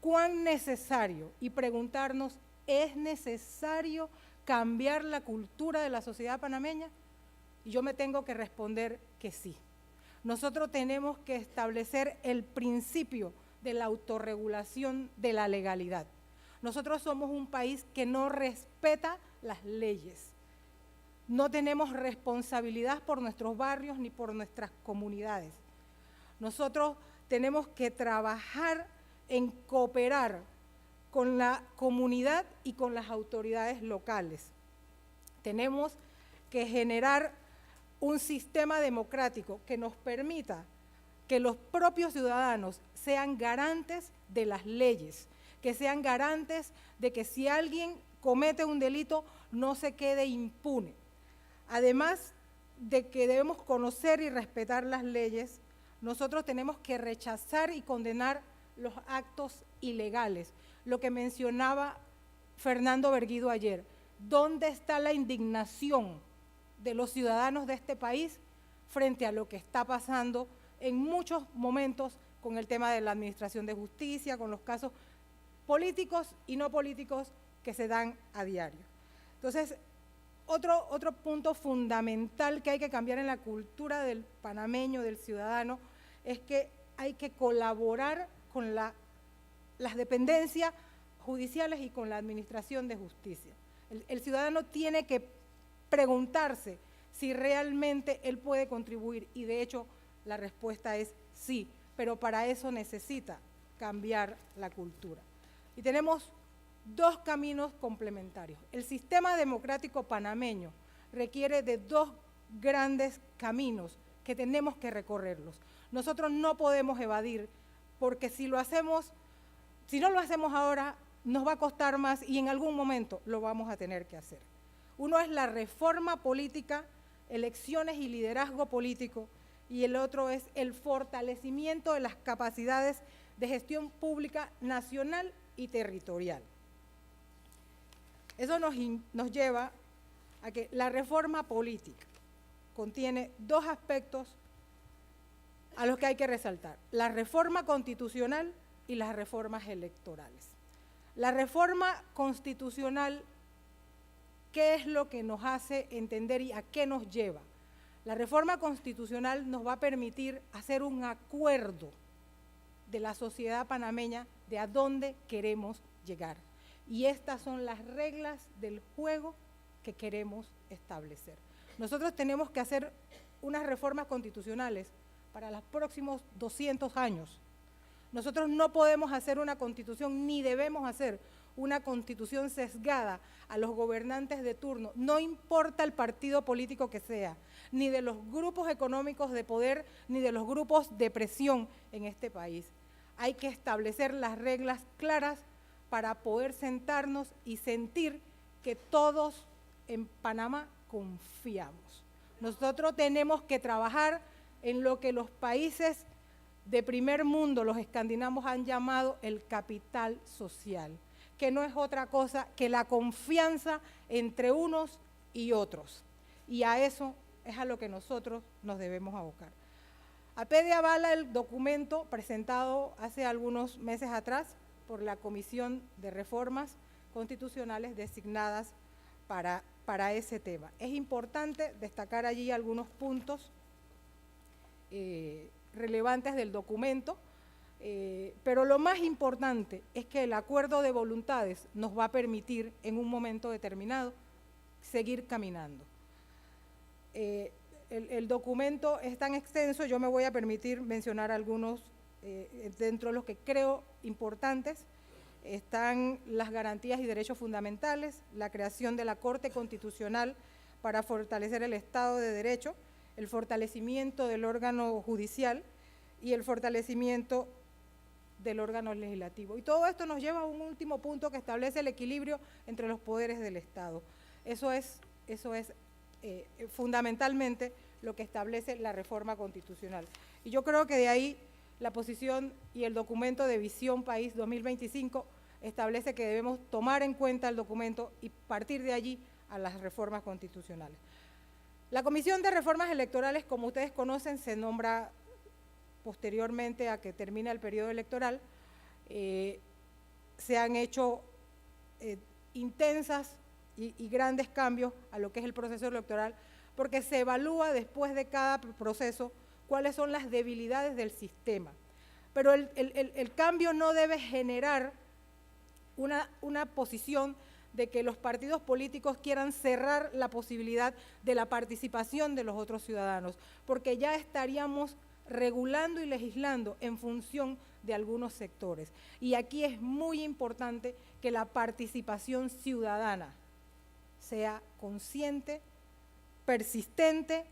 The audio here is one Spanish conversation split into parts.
cuán necesario y preguntarnos, ¿es necesario cambiar la cultura de la sociedad panameña? Y yo me tengo que responder que sí. Nosotros tenemos que establecer el principio de la autorregulación de la legalidad. Nosotros somos un país que no respeta las leyes. No tenemos responsabilidad por nuestros barrios ni por nuestras comunidades. Nosotros tenemos que trabajar en cooperar con la comunidad y con las autoridades locales. Tenemos que generar un sistema democrático que nos permita que los propios ciudadanos sean garantes de las leyes, que sean garantes de que si alguien comete un delito no se quede impune. Además de que debemos conocer y respetar las leyes, nosotros tenemos que rechazar y condenar los actos ilegales. Lo que mencionaba Fernando Berguido ayer, ¿dónde está la indignación de los ciudadanos de este país frente a lo que está pasando en muchos momentos con el tema de la administración de justicia, con los casos políticos y no políticos que se dan a diario? Entonces, otro punto fundamental que hay que cambiar en la cultura del panameño, del ciudadano, es que hay que colaborar con las dependencias judiciales y con la administración de justicia. El ciudadano tiene que preguntarse si realmente él puede contribuir, y de hecho la respuesta es sí, pero para eso necesita cambiar la cultura. Y tenemos dos caminos complementarios. El sistema democrático panameño requiere de dos grandes caminos que tenemos que recorrerlos. Nosotros no podemos evadir, porque si no lo hacemos ahora, nos va a costar más y en algún momento lo vamos a tener que hacer. Uno es la reforma política, elecciones y liderazgo político, y el otro es el fortalecimiento de las capacidades de gestión pública nacional y territorial. Eso nos lleva a que la reforma política contiene dos aspectos a los que hay que resaltar: la reforma constitucional y las reformas electorales. La reforma constitucional, ¿qué es lo que nos hace entender y a qué nos lleva? La reforma constitucional nos va a permitir hacer un acuerdo de la sociedad panameña de a dónde queremos llegar. Y estas son las reglas del juego que queremos establecer. Nosotros tenemos que hacer unas reformas constitucionales para los próximos 200 años. Nosotros no podemos hacer una constitución, ni debemos hacer una constitución sesgada a los gobernantes de turno, no importa el partido político que sea, ni de los grupos económicos de poder, ni de los grupos de presión en este país. Hay que establecer las reglas claras para poder sentarnos y sentir que todos en Panamá confiamos. Nosotros tenemos que trabajar en lo que los países de primer mundo, los escandinavos, han llamado el capital social, que no es otra cosa que la confianza entre unos y otros. Y a eso es a lo que nosotros nos debemos abocar. APEDE avala el documento presentado hace algunos meses atrás por la Comisión de Reformas Constitucionales designadas para ese tema. Es importante destacar allí algunos puntos relevantes del documento, pero lo más importante es que el acuerdo de voluntades nos va a permitir en un momento determinado seguir caminando. El documento es tan extenso, yo me voy a permitir mencionar algunos dentro de los que creo importantes. Están las garantías y derechos fundamentales, la creación de la Corte Constitucional para fortalecer el Estado de Derecho, el fortalecimiento del órgano judicial y el fortalecimiento del órgano legislativo. Y todo esto nos lleva a un último punto que establece el equilibrio entre los poderes del Estado. Eso es fundamentalmente lo que establece la reforma constitucional. Y yo creo que de ahí la posición y el documento de Visión País 2025 establece que debemos tomar en cuenta el documento y partir de allí a las reformas constitucionales. La Comisión de Reformas Electorales, como ustedes conocen, se nombra posteriormente a que termine el periodo electoral. se han hecho intensas y grandes cambios a lo que es el proceso electoral, porque se evalúa después de cada proceso cuáles son las debilidades del sistema. Pero el cambio no debe generar una posición de que los partidos políticos quieran cerrar la posibilidad de la participación de los otros ciudadanos, porque ya estaríamos regulando y legislando en función de algunos sectores. Y aquí es muy importante que la participación ciudadana sea consciente, persistente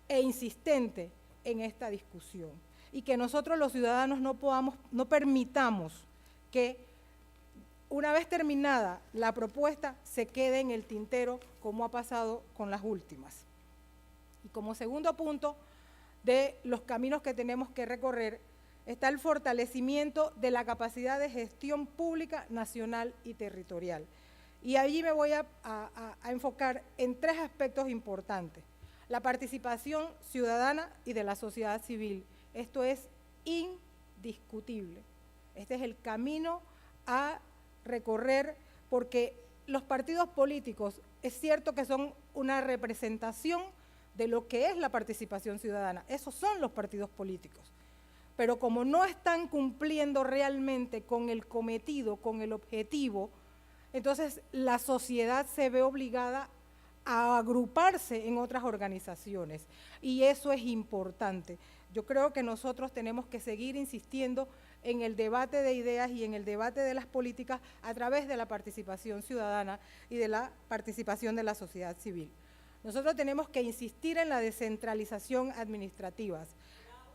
e insistente en esta discusión. Y que nosotros los ciudadanos no permitamos que una vez terminada la propuesta se quede en el tintero como ha pasado con las últimas. Y como segundo punto de los caminos que tenemos que recorrer está el fortalecimiento de la capacidad de gestión pública nacional y territorial. Y allí me voy a enfocar en tres aspectos importantes: la participación ciudadana y de la sociedad civil. Esto es indiscutible. Este es el camino a recorrer, porque los partidos políticos es cierto que son una representación de lo que es la participación ciudadana. Esos son los partidos políticos. Pero como no están cumpliendo realmente con el cometido, con el objetivo, entonces la sociedad se ve obligada a agruparse en otras organizaciones, y eso es importante. Yo creo que nosotros tenemos que seguir insistiendo en el debate de ideas y en el debate de las políticas a través de la participación ciudadana y de la participación de la sociedad civil. Nosotros tenemos que insistir en la descentralización administrativa.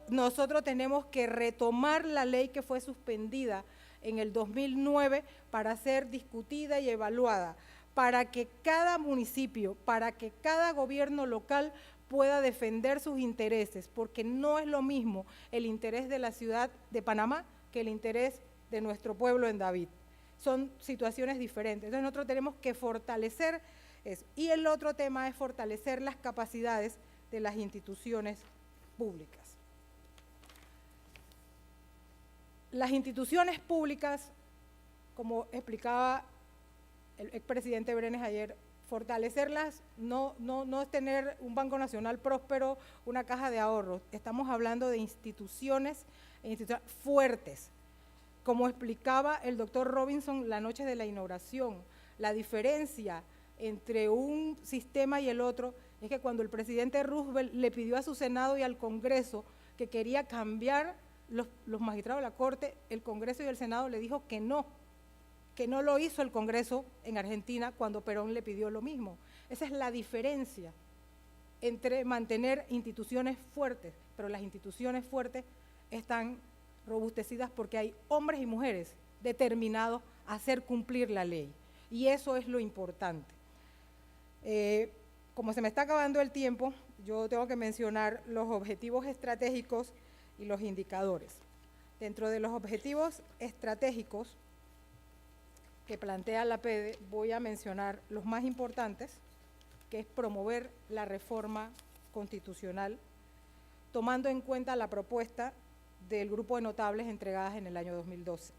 Nosotros tenemos que retomar la ley que fue suspendida en el 2009 para ser discutida y evaluada, para que cada municipio, para que cada gobierno local pueda defender sus intereses, porque no es lo mismo el interés de la ciudad de Panamá que el interés de nuestro pueblo en David. Son situaciones diferentes. Entonces nosotros tenemos que fortalecer eso. Y el otro tema es fortalecer las capacidades de las instituciones públicas. Las instituciones públicas, como explicaba el expresidente Brenes ayer, fortalecerlas no es tener un Banco Nacional próspero, una caja de ahorros. Estamos hablando de instituciones fuertes. Como explicaba el doctor Robinson la noche de la inauguración, la diferencia entre un sistema y el otro es que cuando el presidente Roosevelt le pidió a su Senado y al Congreso que quería cambiar los magistrados de la Corte, el Congreso y el Senado le dijo que no lo hizo el Congreso en Argentina cuando Perón le pidió lo mismo. Esa es la diferencia entre mantener instituciones fuertes, pero las instituciones fuertes están robustecidas porque hay hombres y mujeres determinados a hacer cumplir la ley, y eso es lo importante. Como se me está acabando el tiempo, yo tengo que mencionar los objetivos estratégicos y los indicadores. Dentro de los objetivos estratégicos que plantea la APEDE, voy a mencionar los más importantes, que es promover la reforma constitucional, tomando en cuenta la propuesta del grupo de notables entregadas en el año 2012.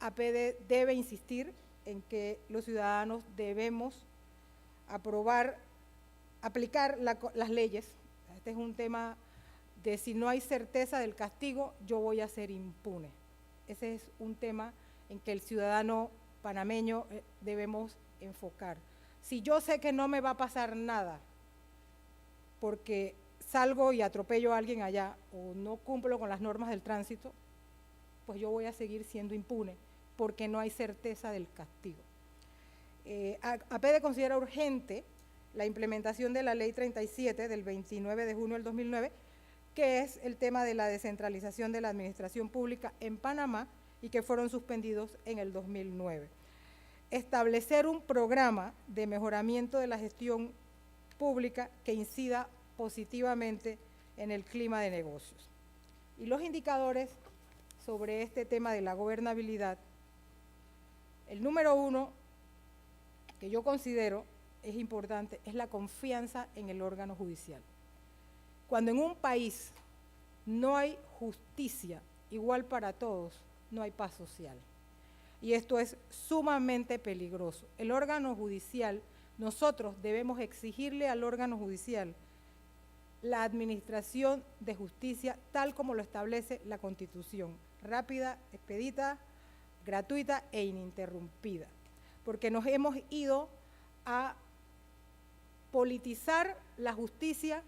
APEDE debe insistir en que los ciudadanos debemos aplicar las leyes. Este es un tema de si no hay certeza del castigo, yo voy a ser impune. Ese es un tema en que el ciudadano panameño debemos enfocar. Si yo sé que no me va a pasar nada porque salgo y atropello a alguien allá o no cumplo con las normas del tránsito, pues yo voy a seguir siendo impune porque no hay certeza del castigo. APEDE considera urgente la implementación de la Ley 37 del 29 de junio del 2009, que es el tema de la descentralización de la administración pública en Panamá y que fueron suspendidos en el 2009. Establecer un programa de mejoramiento de la gestión pública que incida positivamente en el clima de negocios. Y los indicadores sobre este tema de la gobernabilidad, el número 1 que yo considero es importante es la confianza en el órgano judicial. Cuando en un país no hay justicia igual para todos, no hay paz social. Y esto es sumamente peligroso. El órgano judicial, nosotros debemos exigirle al órgano judicial la administración de justicia tal como lo establece la Constitución, rápida, expedita, gratuita e ininterrumpida, porque nos hemos ido a politizar la justicia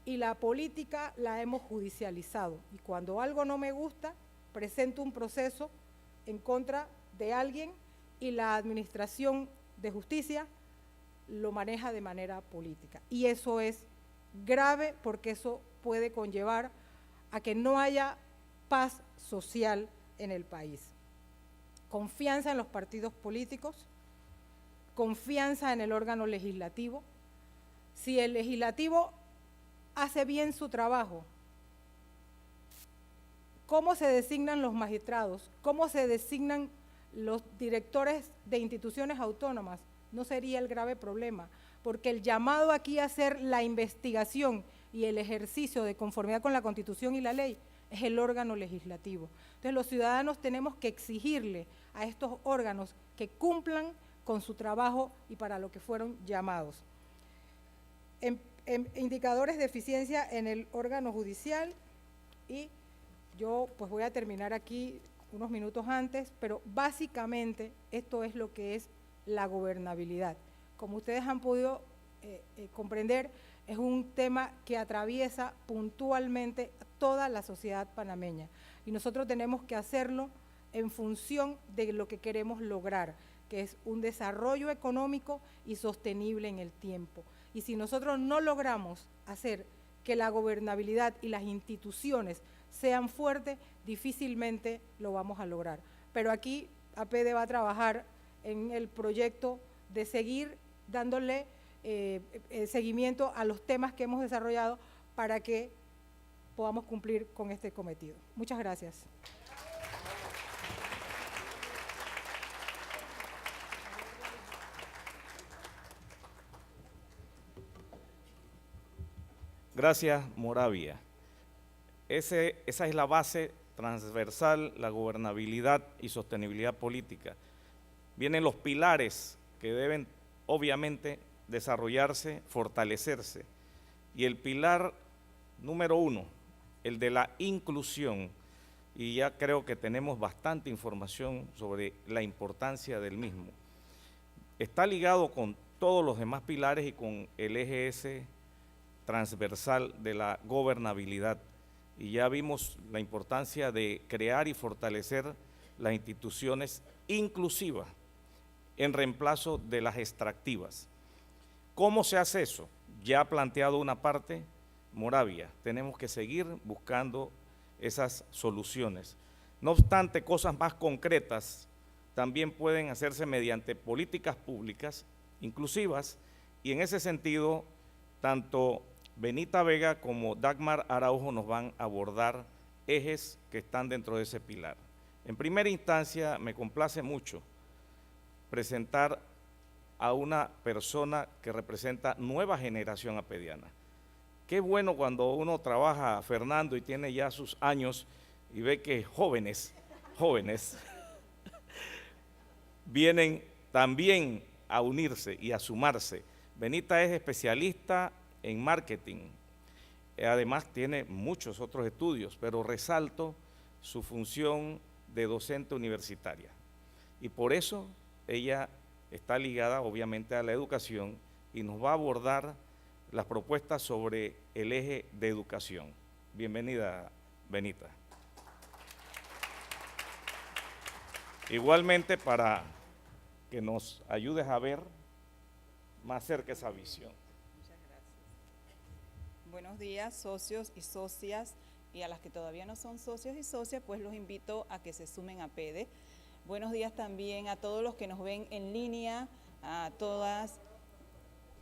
y la política la hemos judicializado. Y cuando algo no me gusta, presento un proceso en contra de alguien y la administración de justicia lo maneja de manera política. Y eso es grave porque eso puede conllevar a que no haya paz social en el país. Confianza en los partidos políticos, confianza en el órgano legislativo. Si el legislativo hace bien su trabajo, ¿cómo se designan los magistrados? ¿Cómo se designan los directores de instituciones autónomas? No sería el grave problema, porque el llamado aquí a hacer la investigación y el ejercicio de conformidad con la Constitución y la ley es el órgano legislativo. Entonces los ciudadanos tenemos que exigirle a estos órganos que cumplan con su trabajo y para lo que fueron llamados. Indicadores de eficiencia en el órgano judicial, y yo pues voy a terminar aquí unos minutos antes, pero básicamente esto es lo que es la gobernabilidad. Como ustedes han podido comprender, es un tema que atraviesa puntualmente toda la sociedad panameña y nosotros tenemos que hacerlo en función de lo que queremos lograr, que es un desarrollo económico y sostenible en el tiempo. Y si nosotros no logramos hacer que la gobernabilidad y las instituciones sean fuertes, difícilmente lo vamos a lograr. Pero aquí APD va a trabajar en el proyecto de seguir dándole seguimiento a los temas que hemos desarrollado para que podamos cumplir con este cometido. Muchas gracias. Gracias, Moravia. Esa es la base transversal, la gobernabilidad y sostenibilidad política. Vienen los pilares que deben, obviamente, desarrollarse, fortalecerse. Y el pilar número 1, el de la inclusión, y ya creo que tenemos bastante información sobre la importancia del mismo. Está ligado con todos los demás pilares y con el eje ese transversal de la gobernabilidad. Y ya vimos la importancia de crear y fortalecer las instituciones inclusivas en reemplazo de las extractivas. ¿Cómo se hace eso? Ya ha planteado una parte Moravia, tenemos que seguir buscando esas soluciones. No obstante, cosas más concretas también pueden hacerse mediante políticas públicas inclusivas y en ese sentido, tanto Benita Vega como Dagmar Araujo nos van a abordar ejes que están dentro de ese pilar. En primera instancia, me complace mucho presentar a una persona que representa nueva generación apediana. Qué bueno cuando uno trabaja, Fernando, y tiene ya sus años y ve que jóvenes vienen también a unirse y a sumarse. Benita es especialista en marketing, además tiene muchos otros estudios, pero resalto su función de docente universitaria. Y por eso ella está ligada obviamente a la educación y nos va a abordar las propuestas sobre el eje de educación. Bienvenida, Benita. Igualmente para que nos ayudes a ver más cerca esa visión. Muchas gracias. Buenos días, socios y socias, y a las que todavía no son socios y socias, pues los invito a que se sumen a APD. Buenos días también a todos los que nos ven en línea, a todas.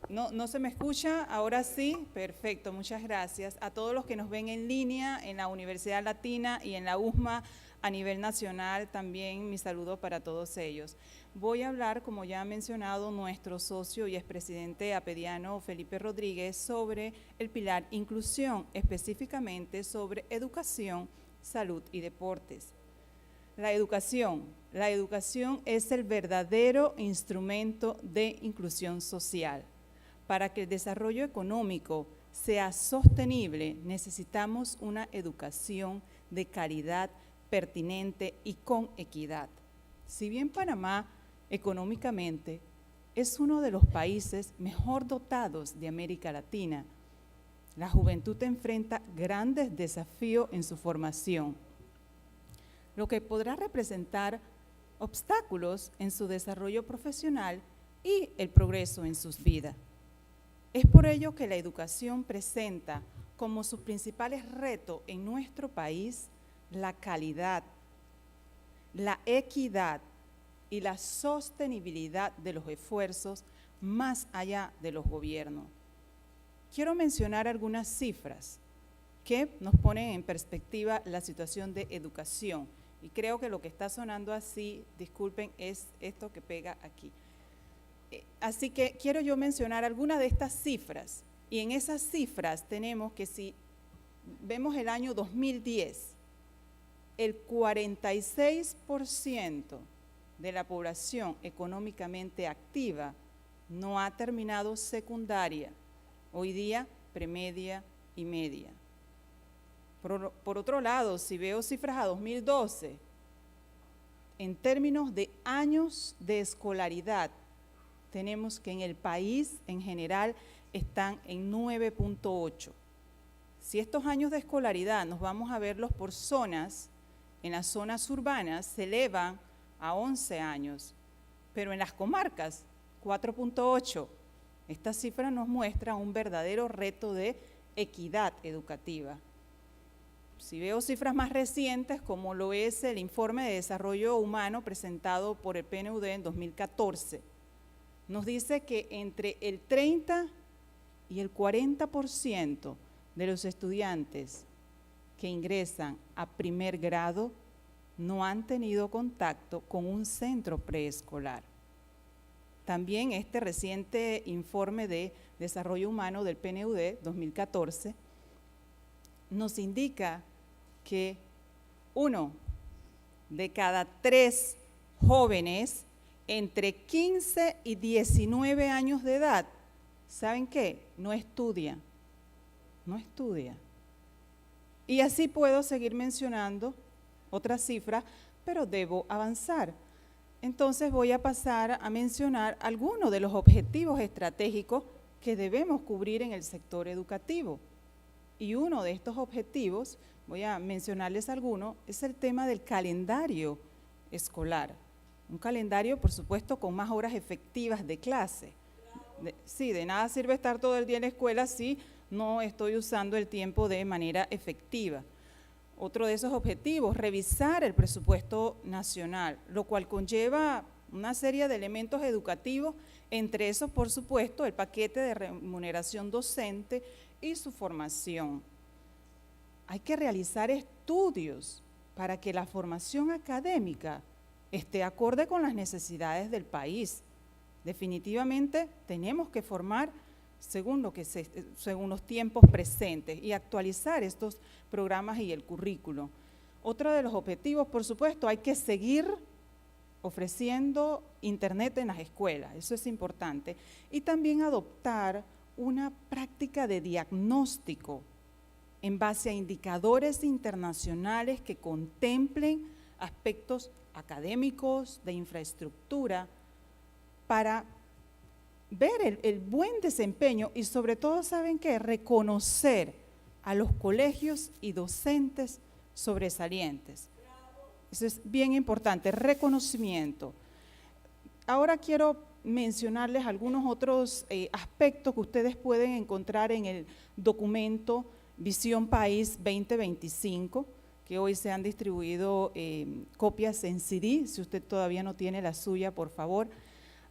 ¿No se me escucha? Ahora sí, perfecto, muchas gracias. A todos los que nos ven en línea, en la Universidad Latina y en la USMA a nivel nacional, también mi saludo para todos ellos. Voy a hablar, como ya ha mencionado nuestro socio y expresidente apediano Felipe Rodríguez, sobre el pilar inclusión, específicamente sobre educación, salud y deportes. La educación. La educación es el verdadero instrumento de inclusión social. Para que el desarrollo económico sea sostenible, necesitamos una educación de calidad, pertinente y con equidad. Si bien Panamá económicamente es uno de los países mejor dotados de América Latina, la juventud enfrenta grandes desafíos en su formación, lo que podrá representar obstáculos en su desarrollo profesional y el progreso en sus vidas. Es por ello que la educación presenta como sus principales retos en nuestro país la calidad, la equidad y la sostenibilidad de los esfuerzos más allá de los gobiernos. Quiero mencionar algunas cifras que nos ponen en perspectiva la situación de educación. Y creo que lo que está sonando así, disculpen, es esto que pega aquí. Así que quiero yo mencionar algunas de estas cifras. Y en esas cifras tenemos que si vemos el año 2010, el 46% de la población económicamente activa no ha terminado secundaria. Hoy día, premedia y media. Por otro lado, si veo cifras a 2012, en términos de años de escolaridad, tenemos que en el país en general están en 9.8. Si estos años de escolaridad nos vamos a verlos por zonas, en las zonas urbanas se elevan a 11 años, pero en las comarcas 4.8. Esta cifra nos muestra un verdadero reto de equidad educativa. Si veo cifras más recientes, como lo es el informe de desarrollo humano presentado por el PNUD en 2014, nos dice que entre el 30 y el 40% de los estudiantes que ingresan a primer grado no han tenido contacto con un centro preescolar. También este reciente informe de desarrollo humano del PNUD 2014 nos indica que 1 de cada 3 jóvenes entre 15 y 19 años de edad, ¿saben qué? No estudia, no estudia. Y así puedo seguir mencionando otras cifras, pero debo avanzar. Entonces voy a pasar a mencionar algunos de los objetivos estratégicos que debemos cubrir en el sector educativo. Y uno de estos objetivos, voy a mencionarles algunos, es el tema del calendario escolar. Un calendario, por supuesto, con más horas efectivas de clase. Sí, de nada sirve estar todo el día en la escuela si no estoy usando el tiempo de manera efectiva. Otro de esos objetivos, revisar el presupuesto nacional, lo cual conlleva una serie de elementos educativos, entre esos, por supuesto, el paquete de remuneración docente y su formación. Hay que realizar estudios para que la formación académica esté acorde con las necesidades del país. Definitivamente tenemos que formar según los tiempos presentes y actualizar estos programas y el currículo. Otro de los objetivos, por supuesto, hay que seguir ofreciendo internet en las escuelas, eso es importante, y también adoptar una práctica de diagnóstico en base a indicadores internacionales que contemplen aspectos académicos, de infraestructura, para ver el buen desempeño y sobre todo, ¿saben qué? Reconocer a los colegios y docentes sobresalientes. Eso es bien importante, reconocimiento. Ahora quiero mencionarles algunos otros aspectos que ustedes pueden encontrar en el documento Visión País 2025, que hoy se han distribuido copias en CD. Si usted todavía no tiene la suya, por favor.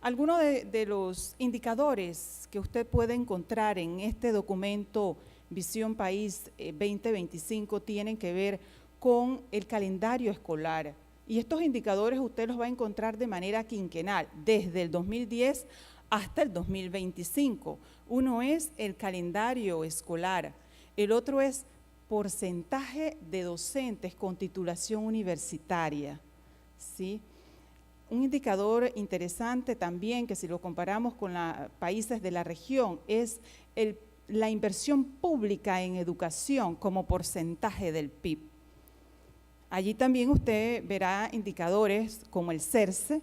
Algunos de los indicadores que usted puede encontrar en este documento Visión País 2025 tienen que ver con el calendario escolar. Y estos indicadores usted los va a encontrar de manera quinquenal, desde el 2010 hasta el 2025. Uno es el calendario escolar, el otro es porcentaje de docentes con titulación universitaria. ¿sí? Un indicador interesante también, que si lo comparamos con los países de la región, es la inversión pública en educación como porcentaje del PIB. Allí también usted verá indicadores como el CERCE,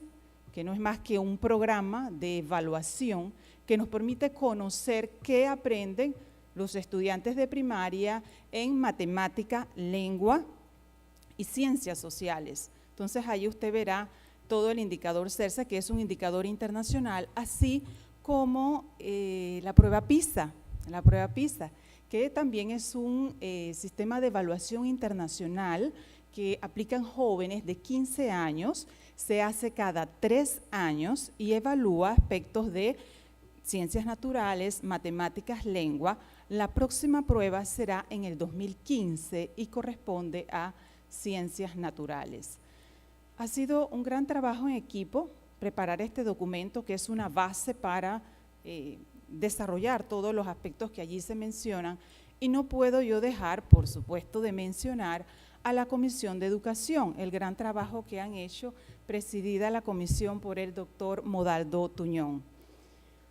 que no es más que un programa de evaluación que nos permite conocer qué aprenden los estudiantes de primaria en matemática, lengua y ciencias sociales. Entonces, ahí usted verá todo el indicador CERCE, que es un indicador internacional, así como la prueba PISA, que también es un sistema de evaluación internacional que aplican jóvenes de 15 años, se hace cada 3 años y evalúa aspectos de ciencias naturales, matemáticas, lengua. La próxima prueba será en el 2015 y corresponde a ciencias naturales. Ha sido un gran trabajo en equipo preparar este documento, que es una base para desarrollar todos los aspectos que allí se mencionan, y no puedo yo dejar, por supuesto, de mencionar a la Comisión de Educación, el gran trabajo que han hecho, presidida la comisión por el doctor Modaldo Tuñón.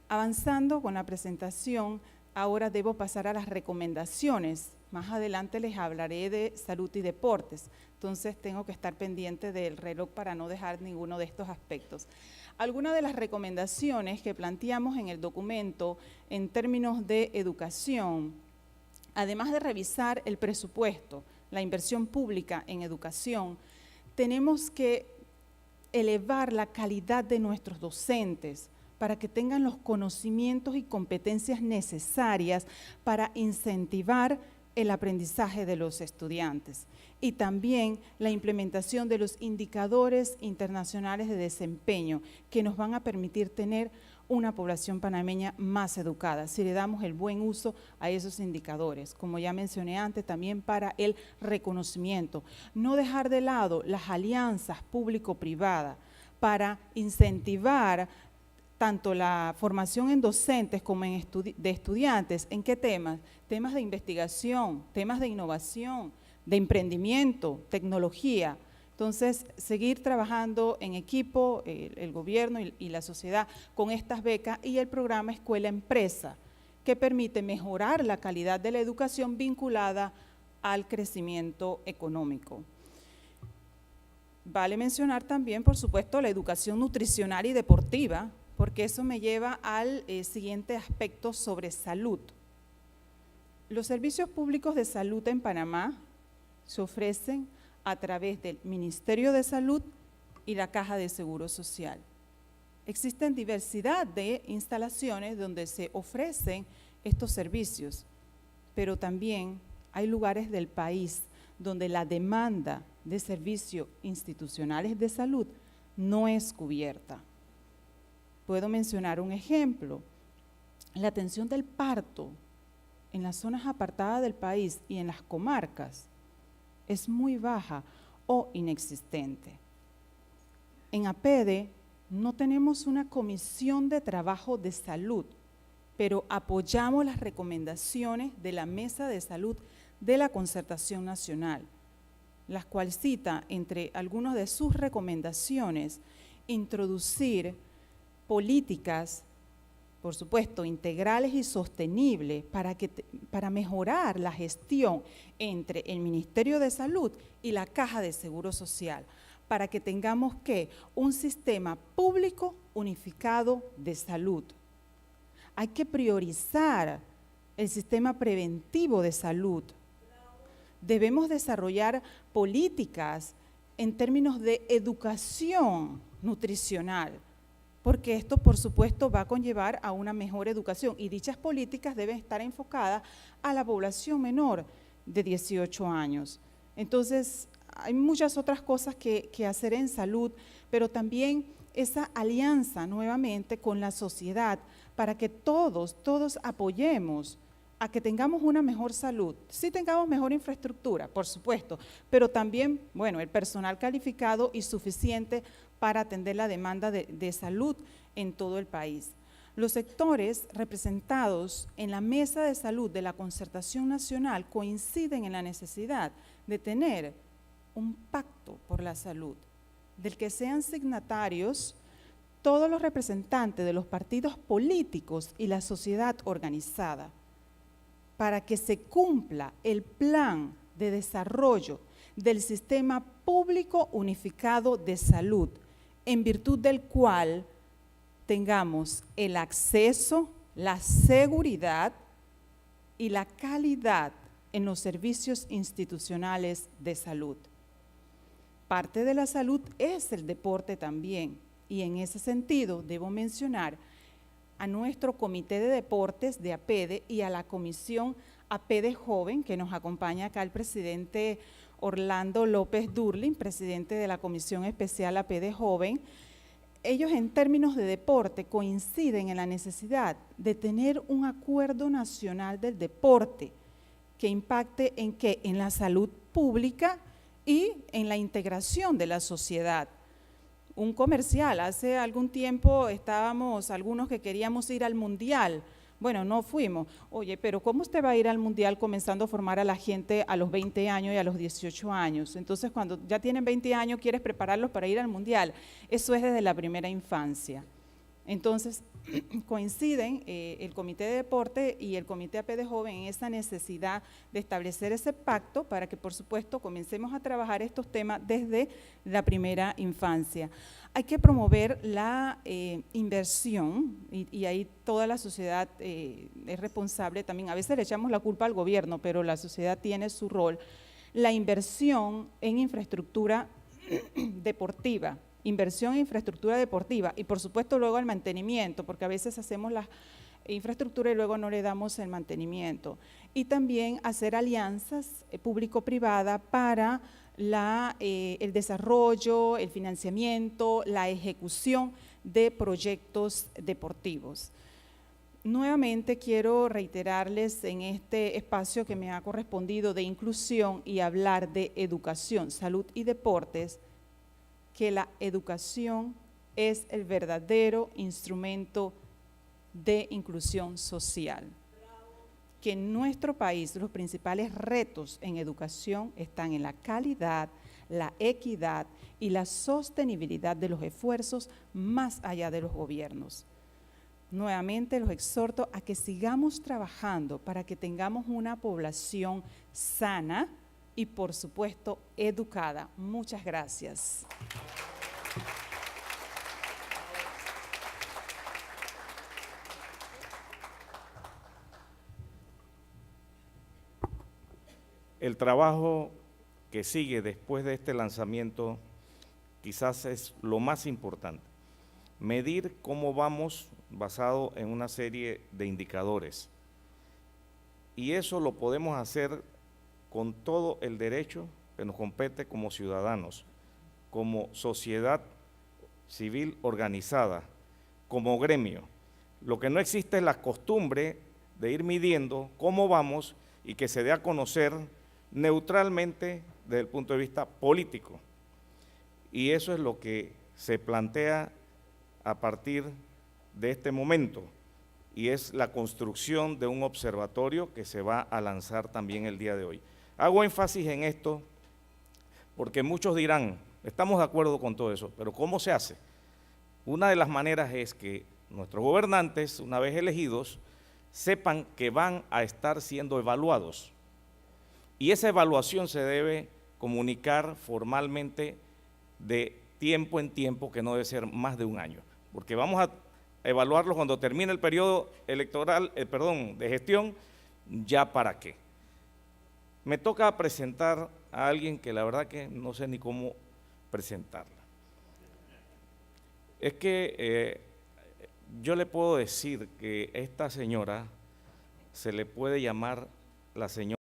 Avanzando con la presentación, ahora debo pasar a las recomendaciones. Más adelante les hablaré de salud y deportes, entonces tengo que estar pendiente del reloj para no dejar ninguno de estos aspectos. Algunas de las recomendaciones que planteamos en el documento en términos de educación, además de revisar el presupuesto, la inversión pública en educación, tenemos que elevar la calidad de nuestros docentes para que tengan los conocimientos y competencias necesarias para incentivar el aprendizaje de los estudiantes, y también la implementación de los indicadores internacionales de desempeño que nos van a permitir tener una población panameña más educada, si le damos el buen uso a esos indicadores, como ya mencioné antes, también para el reconocimiento. No dejar de lado las alianzas público-privadas para incentivar tanto la formación en docentes como en de estudiantes. ¿En qué temas? Temas de investigación, temas de innovación, de emprendimiento, tecnología. Entonces, seguir trabajando en equipo, el gobierno y la sociedad con estas becas y el programa Escuela-Empresa, que permite mejorar la calidad de la educación vinculada al crecimiento económico. Vale mencionar también, por supuesto, la educación nutricional y deportiva, porque eso me lleva al siguiente aspecto sobre salud. Los servicios públicos de salud en Panamá se ofrecen a través del Ministerio de Salud y la Caja de Seguro Social. Existen diversidad de instalaciones donde se ofrecen estos servicios, pero también hay lugares del país donde la demanda de servicios institucionales de salud no es cubierta. Puedo mencionar un ejemplo: la atención del parto en las zonas apartadas del país y en las comarcas es muy baja o inexistente. En APEDE no tenemos una comisión de trabajo de salud, pero apoyamos las recomendaciones de la Mesa de Salud de la Concertación Nacional, las cuales cita entre algunas de sus recomendaciones introducir políticas, por supuesto, integrales y sostenibles para mejorar la gestión entre el Ministerio de Salud y la Caja de Seguro Social, para que tengamos un sistema público unificado de salud. Hay que priorizar el sistema preventivo de salud. Debemos desarrollar políticas en términos de educación nutricional, porque esto, por supuesto, va a conllevar a una mejor educación, y dichas políticas deben estar enfocadas a la población menor de 18 años. Entonces, hay muchas otras cosas que hacer en salud, pero también esa alianza nuevamente con la sociedad para que todos apoyemos a que tengamos una mejor salud. Sí tengamos mejor infraestructura, por supuesto, pero también, bueno, el personal calificado y suficiente para atender la demanda de salud en todo el país. Los sectores representados en la Mesa de Salud de la Concertación Nacional coinciden en la necesidad de tener un pacto por la salud, del que sean signatarios todos los representantes de los partidos políticos y la sociedad organizada, para que se cumpla el plan de desarrollo del sistema público unificado de salud, en virtud del cual tengamos el acceso, la seguridad y la calidad en los servicios institucionales de salud. Parte de la salud es el deporte también, y en ese sentido debo mencionar a nuestro Comité de Deportes de APEDE y a la Comisión APEDE Joven, que nos acompaña acá el presidente Orlando López Durlin, presidente de la Comisión Especial APEDE Joven. Ellos en términos de deporte coinciden en la necesidad de tener un acuerdo nacional del deporte que impacte ¿en qué? En la salud pública y en la integración de la sociedad. Un comercial, hace algún tiempo estábamos algunos que queríamos ir al mundial, bueno, no fuimos. Oye, pero ¿cómo usted va a ir al mundial comenzando a formar a la gente a los 20 años y a los 18 años? Entonces, cuando ya tienen 20 años, quieres prepararlos para ir al mundial. Eso es desde la primera infancia. Entonces, coinciden el Comité de Deporte y el Comité APEDE Joven en esa necesidad de establecer ese pacto para que, por supuesto, comencemos a trabajar estos temas desde la primera infancia. Hay que promover la inversión y ahí toda la sociedad es responsable también. A veces le echamos la culpa al gobierno, pero la sociedad tiene su rol. La inversión en infraestructura deportiva, inversión en infraestructura deportiva y por supuesto luego el mantenimiento, porque a veces hacemos la infraestructura y luego no le damos el mantenimiento. Y también hacer alianzas público-privada para el desarrollo, el financiamiento, la ejecución de proyectos deportivos. Nuevamente quiero reiterarles en este espacio que me ha correspondido de inclusión y hablar de educación, salud y deportes, que la educación es el verdadero instrumento de inclusión social. Que en nuestro país los principales retos en educación están en la calidad, la equidad y la sostenibilidad de los esfuerzos más allá de los gobiernos. Nuevamente los exhorto a que sigamos trabajando para que tengamos una población sana y por supuesto educada. Muchas gracias. El trabajo que sigue después de este lanzamiento quizás es lo más importante. Medir cómo vamos basado en una serie de indicadores. Y eso lo podemos hacer con todo el derecho que nos compete como ciudadanos, como sociedad civil organizada, como gremio. Lo que no existe es la costumbre de ir midiendo cómo vamos y que se dé a conocer neutralmente desde el punto de vista político. Y eso es lo que se plantea a partir de este momento, y es la construcción de un observatorio que se va a lanzar también el día de hoy. Hago énfasis en esto porque muchos dirán, estamos de acuerdo con todo eso, pero ¿cómo se hace? Una de las maneras es que nuestros gobernantes, una vez elegidos, sepan que van a estar siendo evaluados. Y esa evaluación se debe comunicar formalmente de tiempo en tiempo, que no debe ser más de un año, porque vamos a evaluarlos cuando termine el periodo electoral, de gestión, ya para qué. Me toca presentar a alguien que la verdad que no sé ni cómo presentarla. Es que yo le puedo decir que esta señora se le puede llamar la señora